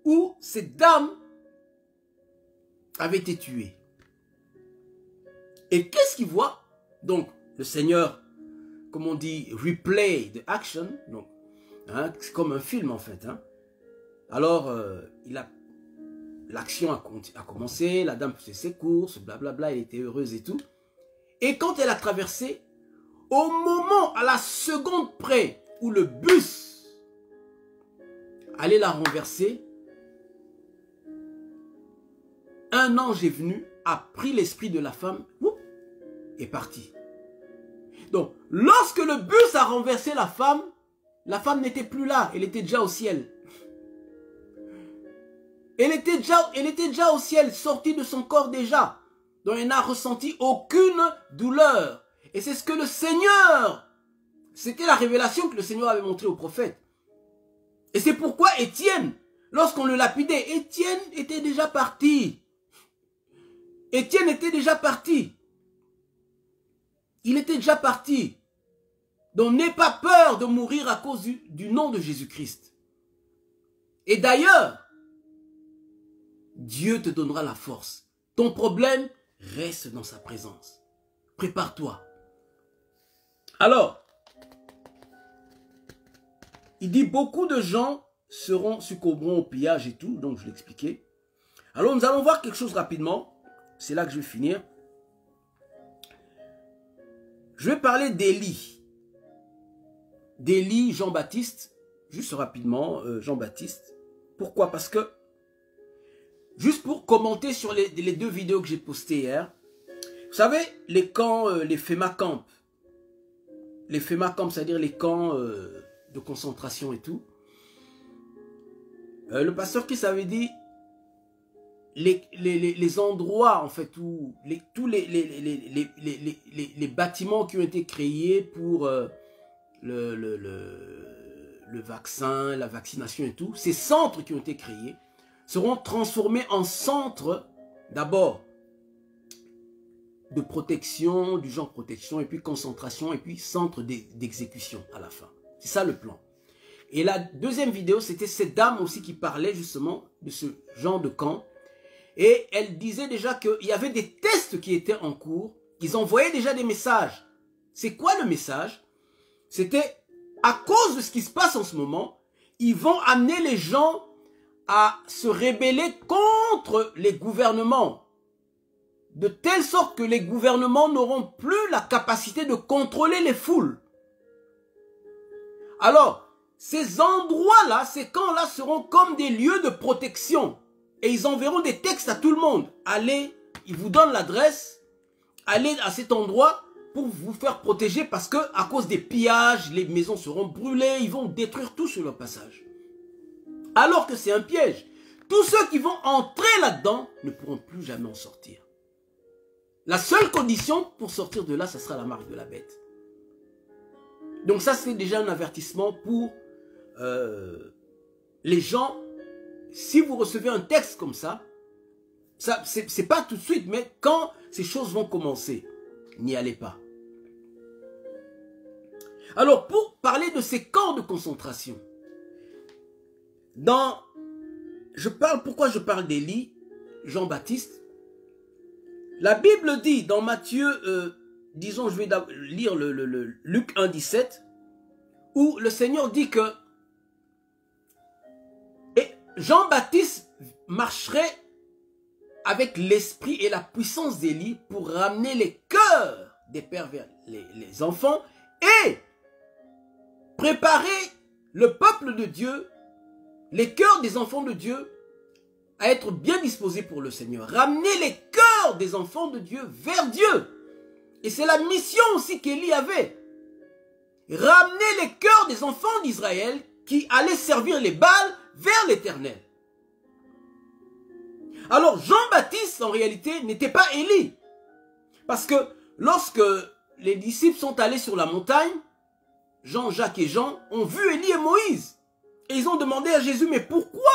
où cette dame avait été tuée. Et qu'est-ce qu'il voit? Donc, le Seigneur, comme on dit, replay the action. Donc, hein, c'est comme un film en fait. Hein. Alors, l'action a commencé, la dame faisait ses courses, blablabla, elle était heureuse et tout. Et quand elle a traversé, au moment, à la seconde près, où le bus allait la renverser, un ange est venu, a pris l'esprit de la femme, est parti. Donc, lorsque le bus a renversé la femme n'était plus là, elle était déjà au ciel. Elle était déjà au ciel, sortie de son corps déjà. Donc, elle n'a ressenti aucune douleur. Et c'est ce que le Seigneur, c'était la révélation que le Seigneur avait montrée au prophète. Et c'est pourquoi Étienne, lorsqu'on le lapidait, Étienne était déjà parti. Étienne était déjà parti. Il était déjà parti. Donc n'aie pas peur de mourir à cause du nom de Jésus-Christ. Et d'ailleurs, Dieu te donnera la force. Ton problème reste dans sa présence. Prépare-toi. Alors, il dit beaucoup de gens succomberont au pillage et tout, donc je l'expliquais. Alors nous allons voir quelque chose rapidement. C'est là que je vais finir. Je vais parler d'Élie. D'Élie, Jean-Baptiste. Juste rapidement, Jean-Baptiste. Pourquoi? Parce que, juste pour commenter sur les deux vidéos que j'ai postées hier. Vous savez, les camps, les FEMA camps. Les FEMA camps, c'est-à-dire les camps de concentration et tout. Le pasteur qui avait dit les endroits en fait où tous les bâtiments qui ont été créés pour le vaccin, la vaccination et tout, ces centres qui ont été créés seront transformés en centres d'abord de protection, du genre protection, et puis concentration, et puis centre d'exécution à la fin. C'est ça le plan. Et la deuxième vidéo, c'était cette dame aussi qui parlait justement de ce genre de camp. Et elle disait déjà qu'il y avait des tests qui étaient en cours. Ils envoyaient déjà des messages. C'est quoi le message? C'était à cause de ce qui se passe en ce moment, ils vont amener les gens à se rebeller contre les gouvernements. De telle sorte que les gouvernements n'auront plus la capacité de contrôler les foules. Alors, ces endroits-là, ces camps-là seront comme des lieux de protection. Et ils enverront des textes à tout le monde. Allez, ils vous donnent l'adresse. Allez à cet endroit pour vous faire protéger parce que à cause des pillages, les maisons seront brûlées. Ils vont détruire tout sur leur passage. Alors que c'est un piège. Tous ceux qui vont entrer là-dedans ne pourront plus jamais en sortir. La seule condition pour sortir de là, ce sera la marque de la bête. Donc ça, c'est déjà un avertissement pour les gens. Si vous recevez un texte comme ça c'est pas tout de suite, mais quand ces choses vont commencer, n'y allez pas. Alors, pour parler de ces camps de concentration, pourquoi je parle d'Élie, Jean-Baptiste? La Bible dit dans Matthieu, disons, je vais lire le Luc 1, 17, où le Seigneur dit que Jean-Baptiste marcherait avec l'esprit et la puissance d'Élie pour ramener les cœurs des pères vers les enfants et préparer le peuple de Dieu, les cœurs des enfants de Dieu, à être bien disposés pour le Seigneur. Ramener les cœurs des enfants de Dieu vers Dieu. Et c'est la mission aussi qu'Élie avait. Ramener les cœurs des enfants d'Israël qui allaient servir les Baals vers l'Éternel. Alors Jean-Baptiste, en réalité, n'était pas Élie. Parce que lorsque les disciples sont allés sur la montagne, Jean, Jacques et Jean ont vu Élie et Moïse. Et ils ont demandé à Jésus, mais pourquoi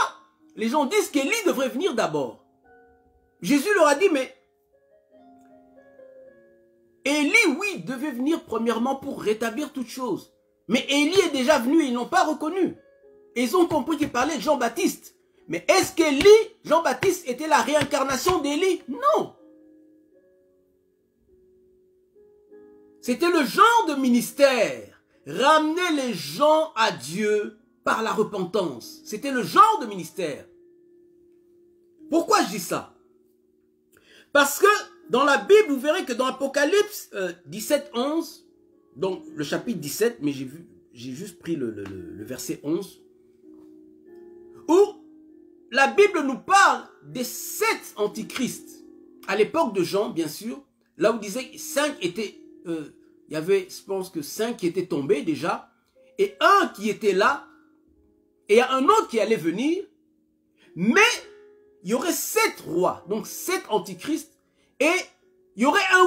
les gens disent qu'Élie devrait venir d'abord? Jésus leur a dit, mais Élie, oui, devait venir premièrement pour rétablir toutes choses. Mais Élie est déjà venu, ils n'ont pas reconnu. Et ils ont compris qu'il parlait de Jean-Baptiste. Mais est-ce qu'Élie, Jean-Baptiste, était la réincarnation d'Élie? Non. C'était le genre de ministère. Ramener les gens à Dieu par la repentance. C'était le genre de ministère. Pourquoi je dis ça? Parce que dans la Bible, vous verrez que dans Apocalypse 17, 11, donc le chapitre 17, mais j'ai juste pris le verset 11, où la Bible nous parle des 7 antichrists. À l'époque de Jean, bien sûr, là où il disait 5 étaient, il y avait, je pense que 5 qui étaient tombés déjà, et un qui était là, et il y a un autre qui allait venir, mais il y aurait 7 rois, donc 7 antichrists, et il y aurait un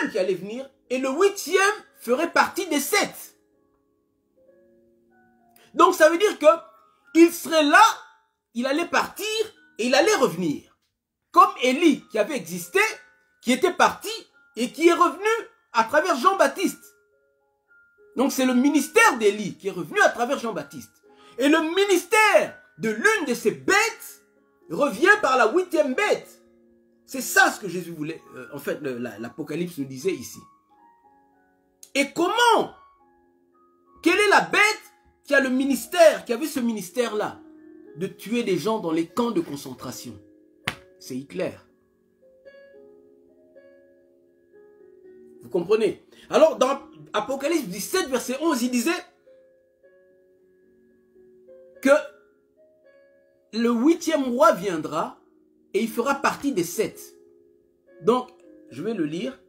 8e qui allait venir, et le 8e ferait partie des 7. Donc ça veut dire que il serait là, il allait partir, et il allait revenir. Comme Élie qui avait existé, qui était parti, et qui est revenu à travers Jean-Baptiste. Donc c'est le ministère d'Élie qui est revenu à travers Jean-Baptiste. Et le ministère de l'une de ces bêtes revient par la 8e bête. C'est ça ce que Jésus voulait, en fait l'Apocalypse nous disait ici. Et comment? Quelle est la bête qui a le ministère, qui avait ce ministère-là, de tuer des gens dans les camps de concentration? C'est Hitler. Vous comprenez? Alors dans Apocalypse 17 verset 11, il disait que le 8e roi viendra et il fera partie des 7. Donc, je vais le lire.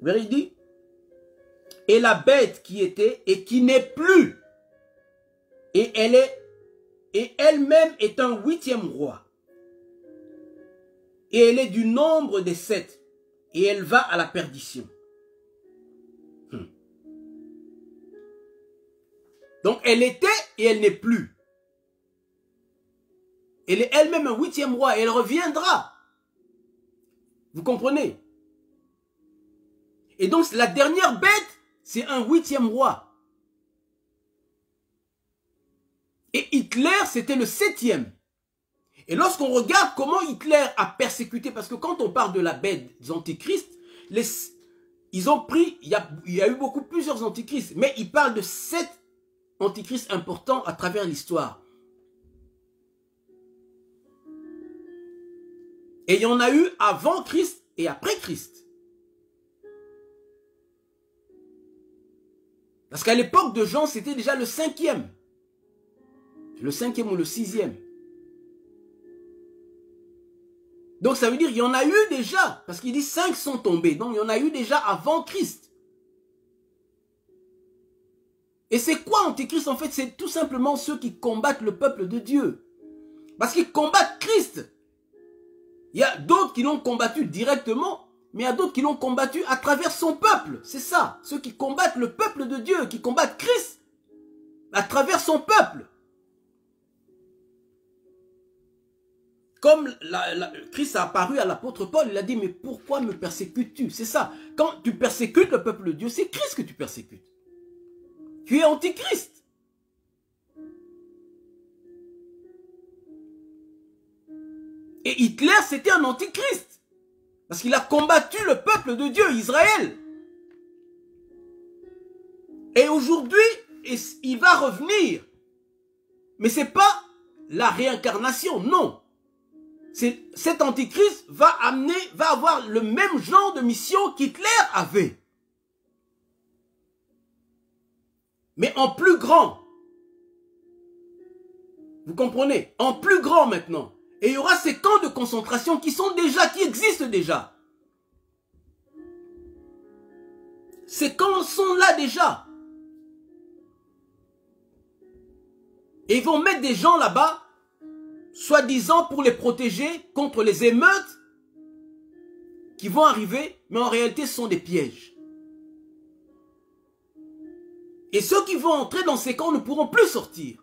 Il dit, et la bête qui était et qui n'est plus, et elle-même est un 8e roi. Et elle est du nombre des 7, et elle va à la perdition. Donc elle était et elle n'est plus. Elle est elle-même un 8e roi et elle reviendra. Vous comprenez? Et donc la dernière bête, c'est un 8e roi. Et Hitler, c'était le 7e. Et lorsqu'on regarde comment Hitler a persécuté, parce que quand on parle de la bête des antichrists, ils ont pris, il y a eu plusieurs antichrists, mais ils parlent de 7 antichrists importants à travers l'histoire. Et il y en a eu avant Christ et après Christ. Parce qu'à l'époque de Jean, c'était déjà le 5e. Le 5e ou le 6e. Donc ça veut dire qu'il y en a eu déjà. Parce qu'il dit 5 sont tombés. Donc il y en a eu déjà avant Christ. Et c'est quoi Antichrist? En fait, c'est tout simplement ceux qui combattent le peuple de Dieu. Parce qu'ils combattent Christ. Il y a d'autres qui l'ont combattu directement, mais il y a d'autres qui l'ont combattu à travers son peuple. C'est ça. Ceux qui combattent le peuple de Dieu, qui combattent Christ à travers son peuple. Comme Christ a apparu à l'apôtre Paul, il a dit, mais pourquoi me persécutes-tu? C'est ça. Quand tu persécutes le peuple de Dieu, c'est Christ que tu persécutes. Tu es antichrist. Et Hitler, c'était un antichrist. Parce qu'il a combattu le peuple de Dieu, Israël. Et aujourd'hui, et il va revenir. Mais ce n'est pas la réincarnation, non. Cet antichrist va avoir le même genre de mission qu'Hitler avait. Mais en plus grand. Vous comprenez? En plus grand maintenant. Et il y aura ces camps de concentration qui existent déjà. Ces camps sont là déjà. Et ils vont mettre des gens là-bas, soi-disant pour les protéger contre les émeutes qui vont arriver, mais en réalité ce sont des pièges. Et ceux qui vont entrer dans ces camps ne pourront plus sortir.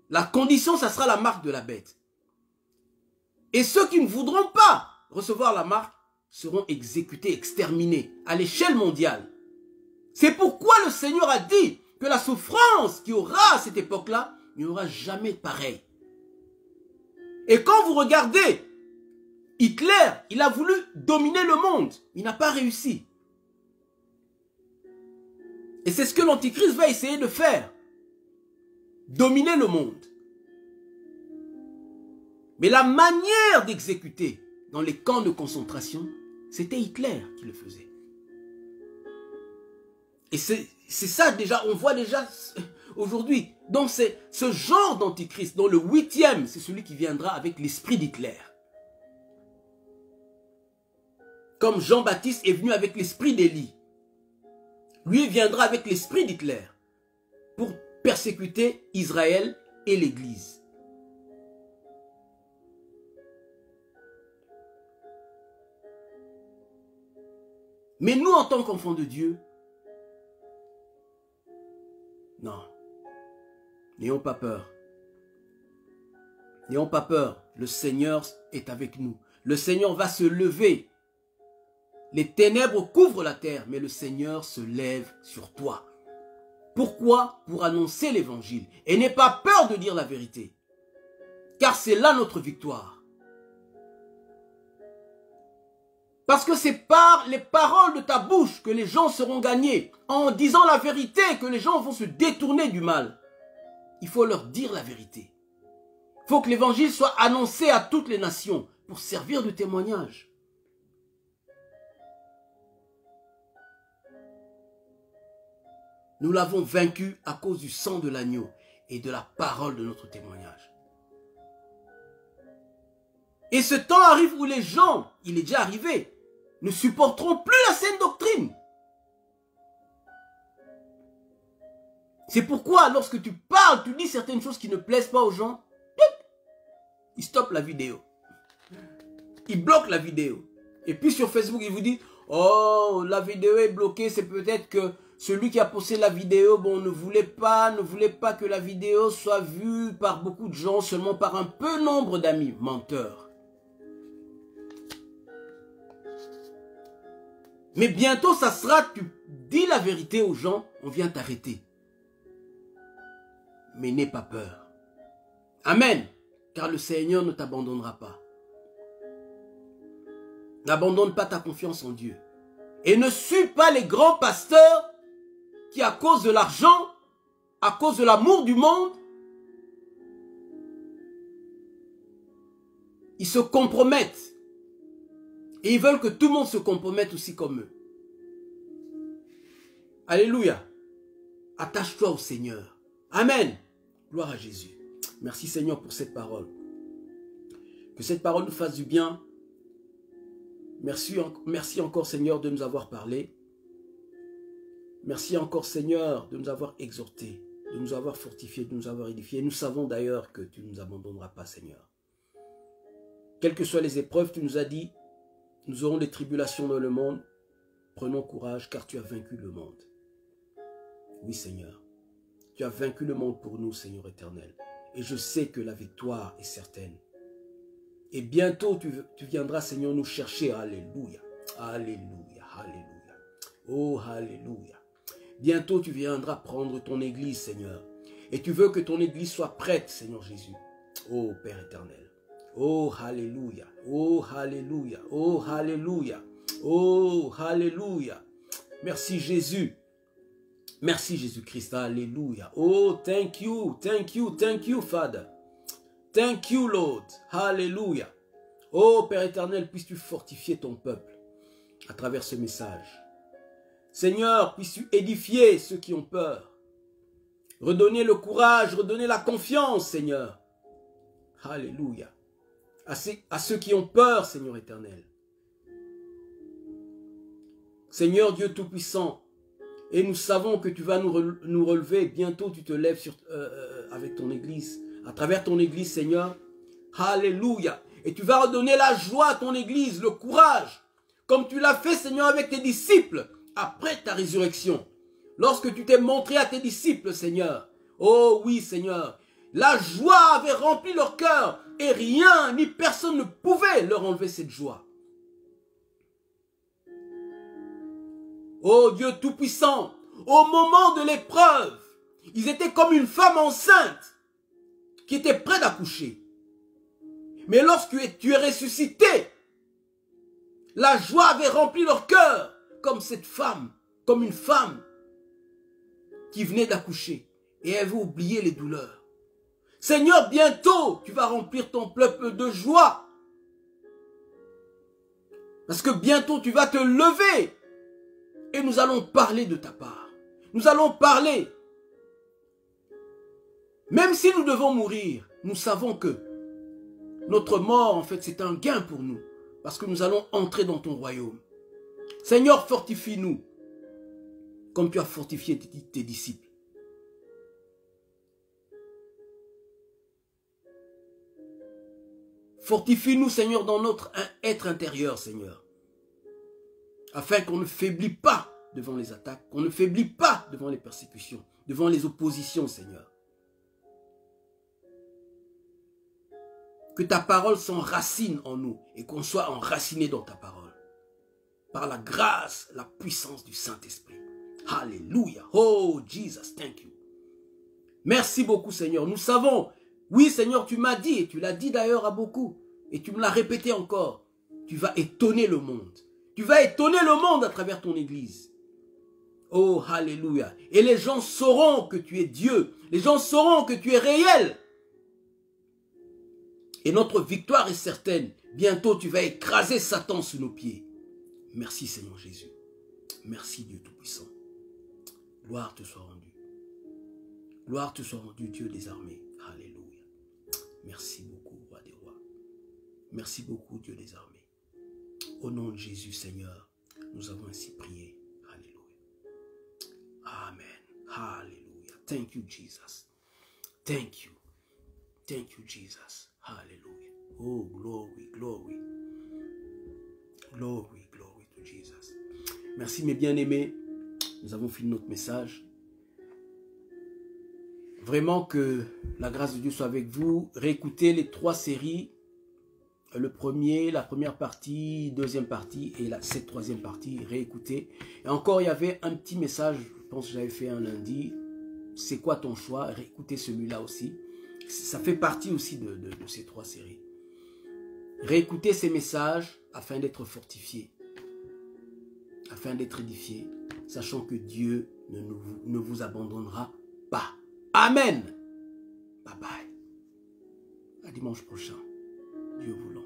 La condition, ça sera la marque de la bête. Et ceux qui ne voudront pas recevoir la marque seront exécutés, exterminés à l'échelle mondiale. C'est pourquoi le Seigneur a dit que la souffrance qu'il y aura à cette époque-là, il n'y aura jamais pareil. Et quand vous regardez, Hitler, il a voulu dominer le monde. Il n'a pas réussi. Et c'est ce que l'Antichrist va essayer de faire. Dominer le monde. Mais la manière d'exécuter dans les camps de concentration, c'était Hitler qui le faisait. Et c'est ça déjà, on voit déjà aujourd'hui. Donc c'est ce genre d'antichrist, dont le 8e, c'est celui qui viendra avec l'esprit d'Hitler. Comme Jean-Baptiste est venu avec l'esprit d'Élie. Lui viendra avec l'esprit d'Hitler pour persécuter Israël et l'Église. Mais nous, en tant qu'enfants de Dieu, non, n'ayons pas peur. N'ayons pas peur, le Seigneur est avec nous. Le Seigneur va se lever. Les ténèbres couvrent la terre, mais le Seigneur se lève sur toi. Pourquoi? Pour annoncer l'évangile. Et n'aie pas peur de dire la vérité. Car c'est là notre victoire. Parce que c'est par les paroles de ta bouche que les gens seront gagnés. En disant la vérité, que les gens vont se détourner du mal. Il faut leur dire la vérité. Il faut que l'évangile soit annoncé à toutes les nations pour servir de témoignage. Nous l'avons vaincu à cause du sang de l'agneau et de la parole de notre témoignage. Et ce temps arrive où les gens, il est déjà arrivé, ne supporteront plus la saine doctrine. C'est pourquoi lorsque tu parles, tu dis certaines choses qui ne plaisent pas aux gens, ils stoppent la vidéo. Ils bloquent la vidéo. Et puis sur Facebook, ils vous disent, oh, la vidéo est bloquée, c'est peut-être que celui qui a posté la vidéo, bon, ne voulait pas que la vidéo soit vue par beaucoup de gens, seulement par un peu nombre d'amis. Menteur. Mais bientôt, ça sera, tu dis la vérité aux gens, on vient t'arrêter. Mais n'aie pas peur. Amen. Car le Seigneur ne t'abandonnera pas. N'abandonne pas ta confiance en Dieu. Et ne suis pas les grands pasteurs qui, à cause de l'argent, à cause de l'amour du monde, ils se compromettent. Et ils veulent que tout le monde se compromette aussi comme eux. Alléluia. Attache-toi au Seigneur. Amen. Gloire à Jésus. Merci Seigneur pour cette parole. Que cette parole nous fasse du bien. Merci encore Seigneur de nous avoir parlé. Merci encore Seigneur de nous avoir exhortés, de nous avoir fortifiés, de nous avoir édifiés. Nous savons d'ailleurs que tu ne nous abandonneras pas Seigneur. Quelles que soient les épreuves, tu nous as dit, nous aurons des tribulations dans le monde. Prenons courage car tu as vaincu le monde. Oui Seigneur, tu as vaincu le monde pour nous Seigneur éternel. Et je sais que la victoire est certaine. Et bientôt tu viendras Seigneur nous chercher. Alléluia, alléluia, alléluia. Oh alléluia. Bientôt tu viendras prendre ton église Seigneur. Et tu veux que ton église soit prête Seigneur Jésus. Oh Père éternel. Oh alléluia, oh alléluia, oh alléluia, oh alléluia. Merci Jésus. Merci Jésus-Christ. Alléluia. Oh, thank you, Father. Thank you, Lord. Alléluia. Oh, Père éternel, puisses-tu fortifier ton peuple à travers ce message. Seigneur, puisses-tu édifier ceux qui ont peur. Redonner le courage, redonner la confiance, Seigneur. Alléluia. À ceux qui ont peur, Seigneur éternel. Seigneur Dieu Tout-Puissant, et nous savons que tu vas nous relever. Bientôt, tu te lèves avec ton Église, à travers ton Église, Seigneur. Alléluia. Et tu vas redonner la joie à ton Église, le courage, comme tu l'as fait, Seigneur, avec tes disciples, après ta résurrection. Lorsque tu t'es montré à tes disciples, Seigneur. Oh oui, Seigneur. La joie avait rempli leur cœur, et rien, ni personne ne pouvait leur enlever cette joie. Oh Dieu Tout-Puissant, au moment de l'épreuve, ils étaient comme une femme enceinte qui était prête d'accoucher. Mais lorsque tu es ressuscité, la joie avait rempli leur cœur comme cette femme, comme une femme qui venait d'accoucher et elle avait oublié les douleurs. Seigneur, bientôt, tu vas remplir ton peuple de joie. Parce que bientôt, tu vas te lever. Et nous allons parler de ta part. Nous allons parler. Même si nous devons mourir, nous savons que notre mort, en fait, c'est un gain pour nous. Parce que nous allons entrer dans ton royaume. Seigneur, fortifie-nous. Comme tu as fortifié tes disciples. Fortifie-nous, Seigneur, dans notre être intérieur, Seigneur. Afin qu'on ne faiblit pas devant les attaques, qu'on ne faiblit pas devant les persécutions, devant les oppositions, Seigneur. Que ta parole s'enracine en nous et qu'on soit enraciné dans ta parole. Par la grâce, la puissance du Saint-Esprit. Alléluia. Oh, Jesus, thank you. Merci beaucoup, Seigneur. Nous savons, oui, Seigneur, tu m'as dit, et tu l'as dit d'ailleurs à beaucoup, et tu me l'as répété encore, tu vas étonner le monde. Tu vas étonner le monde à travers ton Église. Oh, alléluia. Et les gens sauront que tu es Dieu. Les gens sauront que tu es réel. Et notre victoire est certaine. Bientôt, tu vas écraser Satan sous nos pieds. Merci, Seigneur Jésus. Merci, Dieu Tout-Puissant. Gloire te soit rendue. Gloire te soit rendue, Dieu des armées. Alléluia. Merci beaucoup, Roi des rois. Merci beaucoup, Dieu des armées. Au nom de Jésus, Seigneur, nous avons ainsi prié. Alléluia. Amen. Alléluia. Thank you, Jesus. Thank you. Thank you, Jesus. Alléluia. Oh, glory, glory. Glory, glory to Jesus. Merci, mes bien-aimés. Nous avons fini notre message. Vraiment que la grâce de Dieu soit avec vous. Réécoutez les 3 séries. Le premier, la première partie, deuxième partie et cette troisième partie, réécoutez. Et encore, il y avait un petit message, je pense que j'avais fait un lundi. C'est quoi ton choix? Réécoutez celui-là aussi. Ça fait partie aussi de ces 3 séries. Réécoutez ces messages afin d'être fortifié, afin d'être édifié, sachant que Dieu ne vous abandonnera pas. Amen. Bye bye. À dimanche prochain. Dieu voulant.